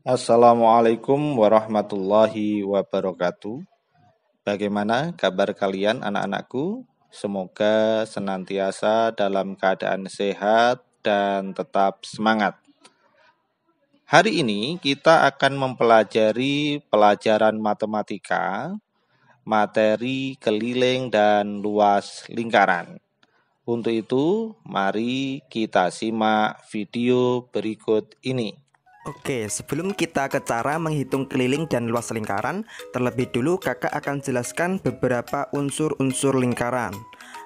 Assalamualaikum warahmatullahi wabarakatuh. Bagaimana kabar kalian anak-anakku? Semoga senantiasa dalam keadaan sehat dan tetap semangat. Hari ini kita akan mempelajari pelajaran matematika, materi keliling dan luas lingkaran. Untuk itu, mari kita simak video berikut ini. Oke, sebelum kita ke cara menghitung keliling dan luas lingkaran, terlebih dulu kakak akan jelaskan beberapa unsur-unsur lingkaran.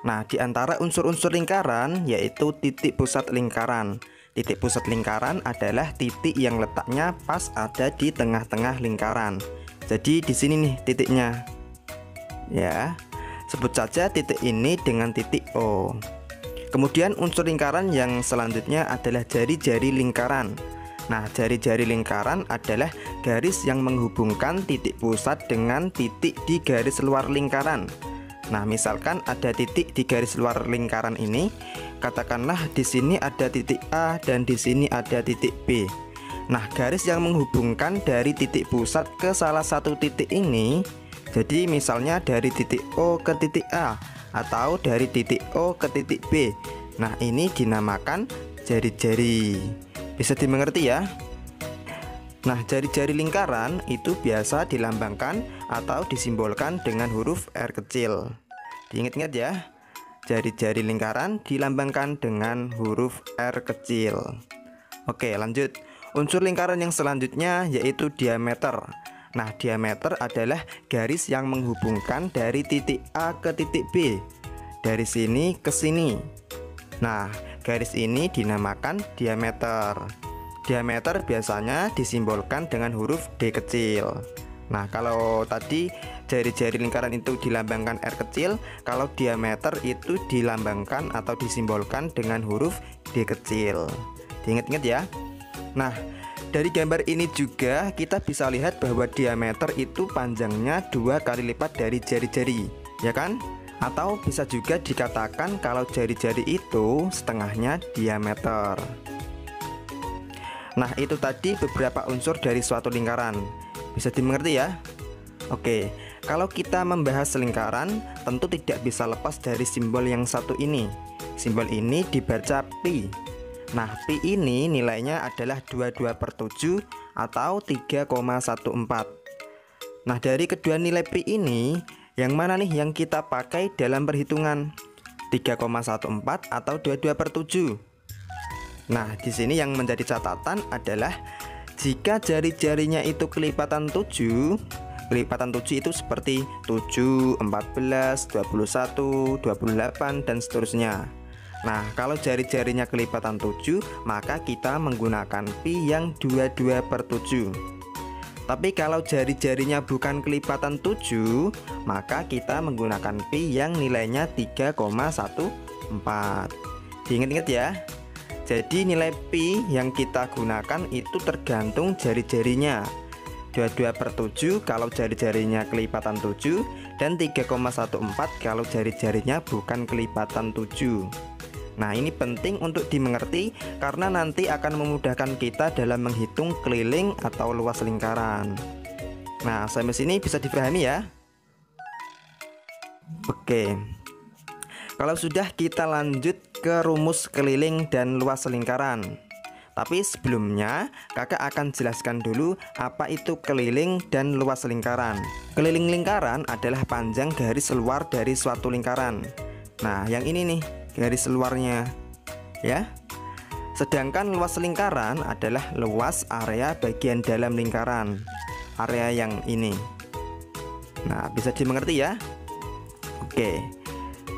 Nah, di antara unsur-unsur lingkaran yaitu titik pusat lingkaran. Titik pusat lingkaran adalah titik yang letaknya pas ada di tengah-tengah lingkaran. Jadi di sini nih titiknya. Ya, sebut saja titik ini dengan titik O. Kemudian unsur lingkaran yang selanjutnya adalah jari-jari lingkaran. Nah, jari-jari lingkaran adalah garis yang menghubungkan titik pusat dengan titik di garis luar lingkaran. Nah, misalkan ada titik di garis luar lingkaran ini, katakanlah di sini ada titik A dan di sini ada titik B. Nah, garis yang menghubungkan dari titik pusat ke salah satu titik ini, jadi misalnya dari titik O ke titik A atau dari titik O ke titik B. Nah, ini dinamakan jari-jari. Bisa dimengerti ya? Nah, jari-jari lingkaran itu biasa dilambangkan atau disimbolkan dengan huruf R kecil. Diingat-ingat ya, jari-jari lingkaran dilambangkan dengan huruf R kecil. Oke, lanjut. Unsur lingkaran yang selanjutnya yaitu diameter. Nah, diameter adalah garis yang menghubungkan dari titik A ke titik B, dari sini ke sini. Nah, garis ini dinamakan diameter. Diameter biasanya disimbolkan dengan huruf D kecil. Nah, kalau tadi jari-jari lingkaran itu dilambangkan R kecil, kalau diameter itu dilambangkan atau disimbolkan dengan huruf D kecil. Diingat-ingat ya. Nah, dari gambar ini juga kita bisa lihat bahwa diameter itu panjangnya 2 kali lipat dari jari-jari, ya kan? Atau bisa juga dikatakan kalau jari-jari itu setengahnya diameter. Nah, itu tadi beberapa unsur dari suatu lingkaran. Bisa dimengerti ya? Oke, kalau kita membahas lingkaran, tentu tidak bisa lepas dari simbol yang satu ini. Simbol ini dibaca pi. Nah, pi ini nilainya adalah 22/7 atau 3,14. Nah, dari kedua nilai pi ini, yang mana nih yang kita pakai dalam perhitungan? 3,14 atau 22/7? Nah, di sini yang menjadi catatan adalah jika jari-jarinya itu kelipatan 7, kelipatan 7 itu seperti 7, 14, 21, 28 dan seterusnya. Nah, kalau jari-jarinya kelipatan 7, maka kita menggunakan pi yang 22/7. Tapi kalau jari-jarinya bukan kelipatan 7, maka kita menggunakan pi yang nilainya 3,14. Diingat-ingat ya. Jadi nilai pi yang kita gunakan itu tergantung jari-jarinya. 22/7 kalau jari-jarinya kelipatan 7 dan 3,14 kalau jari-jarinya bukan kelipatan 7. Nah, ini penting untuk dimengerti karena nanti akan memudahkan kita dalam menghitung keliling atau luas lingkaran. Nah, sampai sini bisa dipahami ya? Oke. Kalau sudah, kita lanjut ke rumus keliling dan luas lingkaran. Tapi sebelumnya, kakak akan jelaskan dulu apa itu keliling dan luas lingkaran. Keliling lingkaran adalah panjang garis luar dari suatu lingkaran. Nah, yang ini nih garis luarnya ya. Sedangkan luas lingkaran adalah luas area bagian dalam lingkaran, area yang ini. Nah, bisa dimengerti ya? Oke,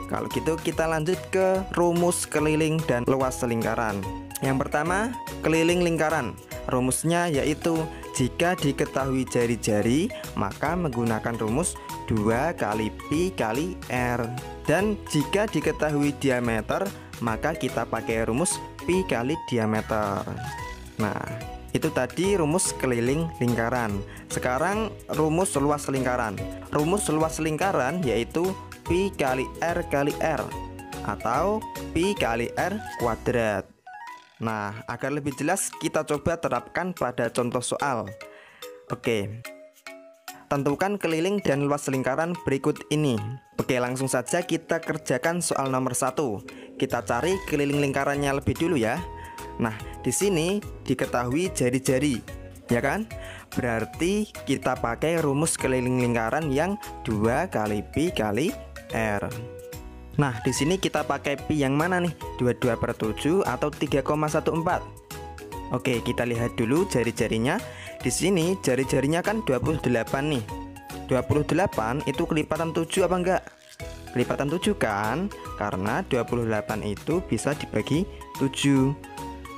kalau gitu kita lanjut ke rumus keliling dan luas lingkaran. Yang pertama, keliling lingkaran. Rumusnya yaitu jika diketahui jari-jari, maka menggunakan rumus 2 kali pi kali r. Dan jika diketahui diameter, maka kita pakai rumus pi kali diameter. Nah, itu tadi rumus keliling lingkaran. Sekarang rumus luas lingkaran. Rumus luas lingkaran yaitu pi kali r atau pi kali r kuadrat. Nah, agar lebih jelas kita coba terapkan pada contoh soal. Oke, tentukan keliling dan luas lingkaran berikut ini. Oke, langsung saja kita kerjakan soal nomor 1. Kita cari keliling lingkarannya lebih dulu ya. Nah, di sini diketahui jari-jari, ya kan? Berarti kita pakai rumus keliling lingkaran yang 2 kali pi kali R. Nah, di sini kita pakai pi yang mana nih? 22/7 atau 3,14? Oke, kita lihat dulu jari-jarinya. Di sini jari-jarinya kan 28 nih. 28 itu kelipatan 7 apa enggak? Kelipatan 7 kan? Karena 28 itu bisa dibagi 7.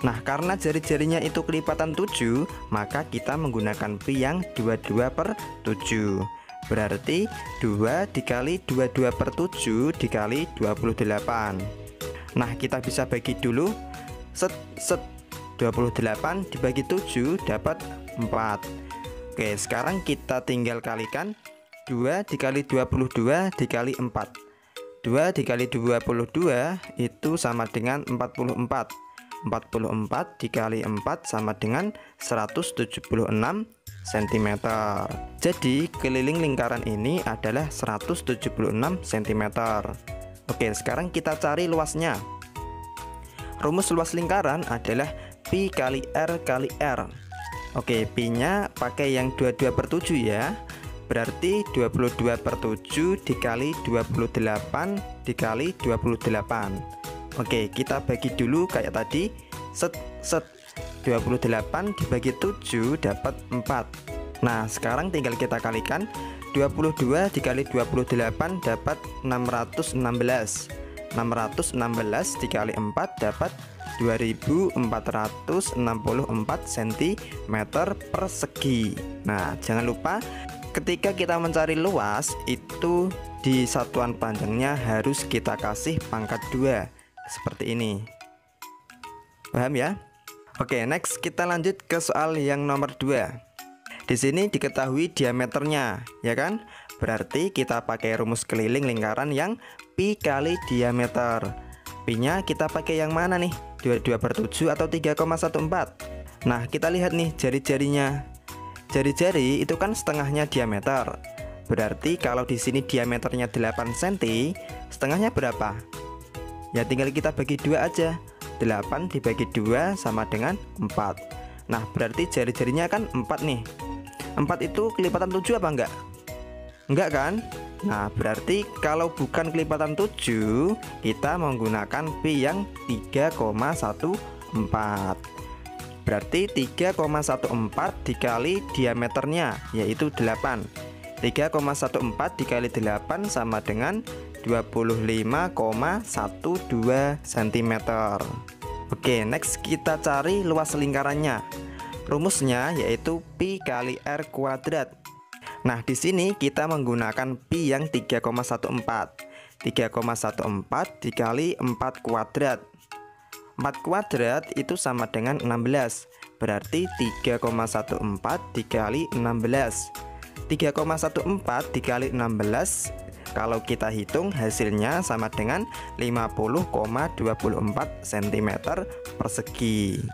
Nah, karena jari-jarinya itu kelipatan 7, maka kita menggunakan pi yang 22/7. Berarti 2 dikali 22/7 dikali 28. Nah, kita bisa bagi dulu. Set 28 dibagi 7 dapat 4. Oke, sekarang kita tinggal kalikan. 2 dikali 22 dikali 4. 2 dikali 22 itu sama dengan 44. 44 dikali 4 sama dengan 176 cm. Jadi keliling lingkaran ini adalah 176 cm. Oke, sekarang kita cari luasnya. Rumus luas lingkaran adalah pi kali R kali R. Oke, pi nya pakai yang 22/7 ya. Berarti 22/7 dikali 28 dikali 28. Oke, kita bagi dulu kayak tadi. Set 28 dibagi 7 dapat 4. Nah, sekarang tinggal kita kalikan. 22 dikali 28 dapat 616. 616 dikali 4 dapat 2464 cm persegi. Nah, jangan lupa ketika kita mencari luas itu di satuan panjangnya harus kita kasih pangkat 2 seperti ini. Paham ya? Oke, next kita lanjut ke soal yang nomor 2. Di sini diketahui diameternya, ya kan? Berarti kita pakai rumus keliling lingkaran yang pi kali diameter. Pi-nya kita pakai yang mana nih? 22/7 atau 3,14? Nah, kita lihat nih jari-jarinya. Jari-jari itu kan setengahnya diameter. Berarti kalau di sini diameternya 8 cm, setengahnya berapa? Ya tinggal kita bagi 2 aja. 8 dibagi 2 sama dengan 4. Nah, berarti jari-jarinya kan 4 nih. 4 itu kelipatan 7 apa enggak? Enggak kan? Nah, berarti kalau bukan kelipatan 7, kita menggunakan pi yang 3,14. Berarti 3,14 dikali diameternya, yaitu 8. 3,14 dikali 8 sama dengan 25,12 cm. Oke, next kita cari luas lingkarannya. Rumusnya yaitu pi kali R kuadrat. Nah, di sini kita menggunakan pi yang 3,14. 3,14 dikali 4 kuadrat. 4 kuadrat itu sama dengan 16. Berarti 3,14 dikali 16. 3,14 dikali 16, kalau kita hitung hasilnya sama dengan 50,24 cm persegi.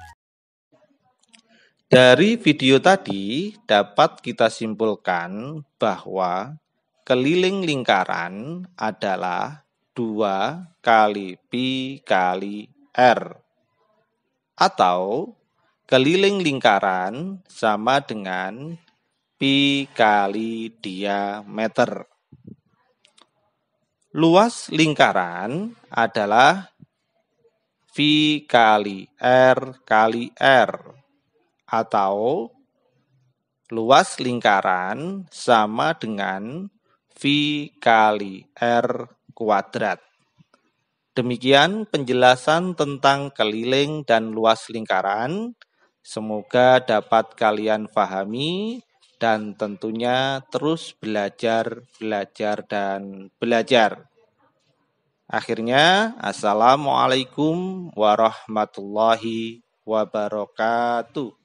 Dari video tadi dapat kita simpulkan bahwa keliling lingkaran adalah 2 kali pi kali R, atau keliling lingkaran sama dengan pi kali diameter. Luas lingkaran adalah V kali R kali R, atau luas lingkaran sama dengan V kali R kuadrat. Demikian penjelasan tentang keliling dan luas lingkaran. Semoga dapat kalian pahami dan tentunya terus belajar, dan belajar. Akhirnya, Assalamualaikum warahmatullahi wabarakatuh.